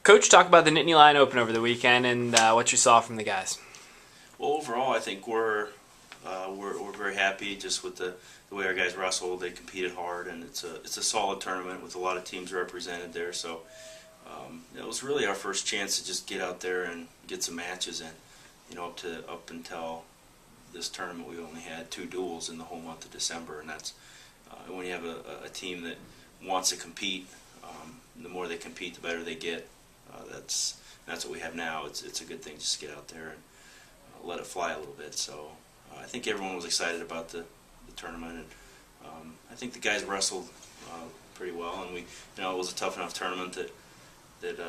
Coach, talk about the Nittany Lion Open over the weekend and what you saw from the guys. Well, overall, I think we're very happy just with the way our guys wrestled. They competed hard, and it's a solid tournament with a lot of teams represented there. So it was really our first chance to just get out there and get some matches in. Up until this tournament, we only had 2 duels in the whole month of December, and that's when you have a team that wants to compete. The more they compete, the better they get. That's what we have now. It's a good thing just to get out there and let it fly a little bit. So I think everyone was excited about the tournament, and I think the guys wrestled pretty well. And it was a tough enough tournament that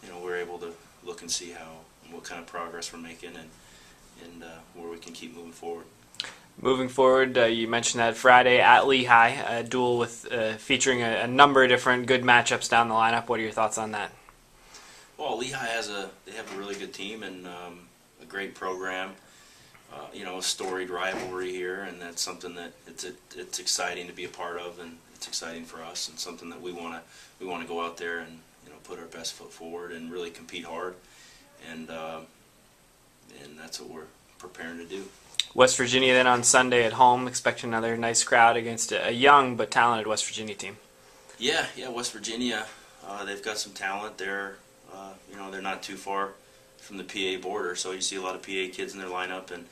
we were able to look and see what kind of progress we're making and where we can keep moving forward. Moving forward, you mentioned that Friday at Lehigh, a duel with featuring a number of different good matchups down the lineup. What are your thoughts on that? Well, Lehigh they have a really good team and a great program. A storied rivalry here, and that's something that it's exciting to be a part of, and it's exciting for us, and something that we want to go out there and put our best foot forward and really compete hard, and that's what we're preparing to do. West Virginia then on Sunday at home, expecting another nice crowd against a young but talented West Virginia team. Yeah, West Virginia, they've got some talent. They're not too far from the PA border, so you see a lot of PA kids in their lineup, and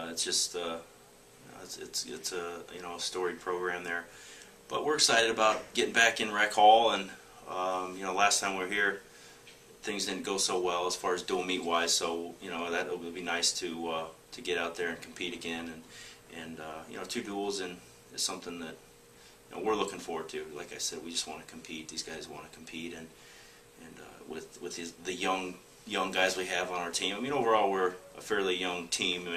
it's just it's a storied program there. But we're excited about getting back in Rec Hall, and last time we were here, things didn't go so well as far as dual meet wise. So that would be nice to get out there and compete again, and 2 duels is something that we're looking forward to. Like I said, we just want to compete. These guys want to compete, and with the young guys we have on our team. Overall we're a fairly young team,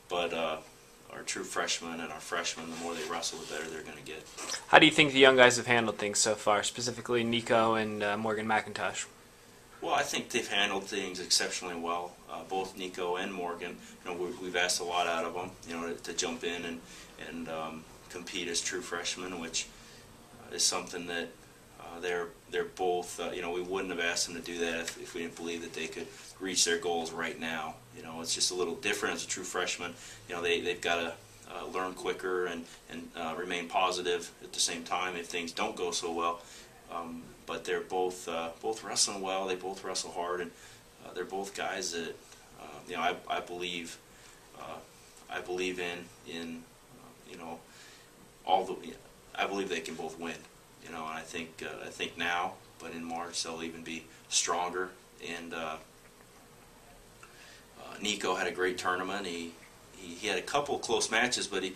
but our true freshmen and our freshmen, the more they wrestle, the better they're going to get. How do you think the young guys have handled things so far, specifically Nico and Morgan McIntosh? Well, I think they've handled things exceptionally well. Both Nico and Morgan, we've asked a lot out of them, to jump in and compete as true freshmen, which is something that they're both. We wouldn't have asked them to do that if we didn't believe that they could reach their goals right now. It's just a little different as a true freshman. They've got to learn quicker and remain positive at the same time if things don't go so well. But they're both wrestling well. They both wrestle hard, and they're both guys that I believe in I believe they can both win. And I think now, but in March they'll even be stronger. And Nico had a great tournament. He had a couple of close matches, but he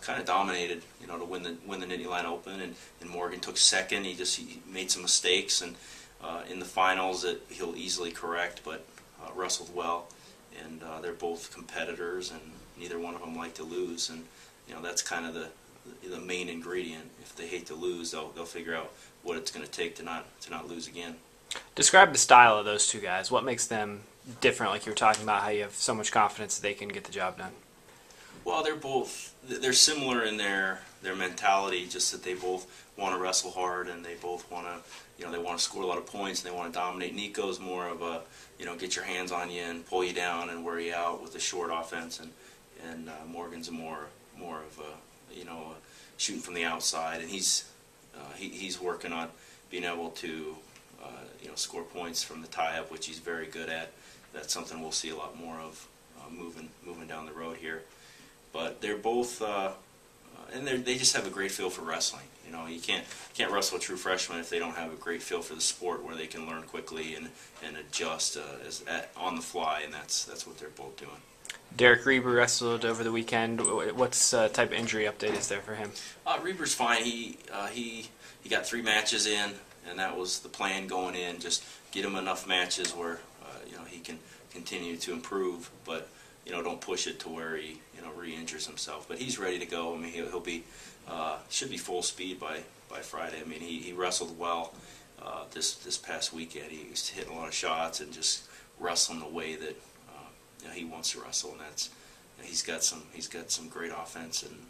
kind of dominated, to win the Nittany Lion Open. And Morgan took second. He made some mistakes, and in the finals that he'll easily correct, but wrestled well. And they're both competitors, and neither one of them like to lose. And that's kind of the main ingredient. If they hate to lose, they'll figure out what it's going to take to not lose again. Describe the style of those 2 guys. What makes them different? Like you were talking about, how you have so much confidence that they can get the job done. Well, they're similar in their mentality, just that they both want to wrestle hard, and they both want to they want to score a lot of points, and they want to dominate. Nico's more of a get your hands on you and pull you down and wear you out with a short offense, and Morgan's more of a shooting from the outside, and he's working on being able to score points from the tie-up, which he's very good at. That's something we'll see a lot more of moving down the road here. But they're both, and they just have a great feel for wrestling. You can't wrestle a true freshman if they don't have a great feel for the sport, where they can learn quickly and adjust on the fly, and that's what they're both doing. Derek Reber wrestled over the weekend. What's type of injury update is there for him? Reber's fine. He got 3 matches in, and that was the plan going in. Just get him enough matches where he can continue to improve, but don't push it to where he re-injures himself. But he's ready to go. He'll be should be full speed by Friday. He wrestled well this past weekend. He was hitting a lot of shots and just wrestling the way that he wants to wrestle, and that's he's got some great offense, and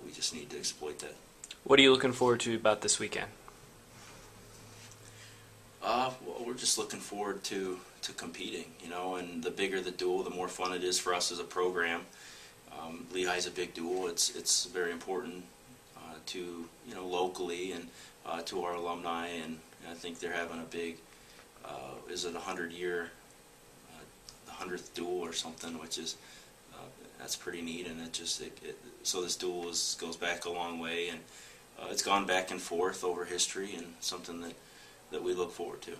we just need to exploit that. What are you looking forward to about this weekend? Well, we're just looking forward to competing, and the bigger the duel, the more fun it is for us as a program. Lehigh's a big duel. It's very important to locally and to our alumni, and I think they're having a big is it 100-year the 100th duel or something, which is that's pretty neat, and so this duel goes back a long way, and it's gone back and forth over history, and something that we look forward to.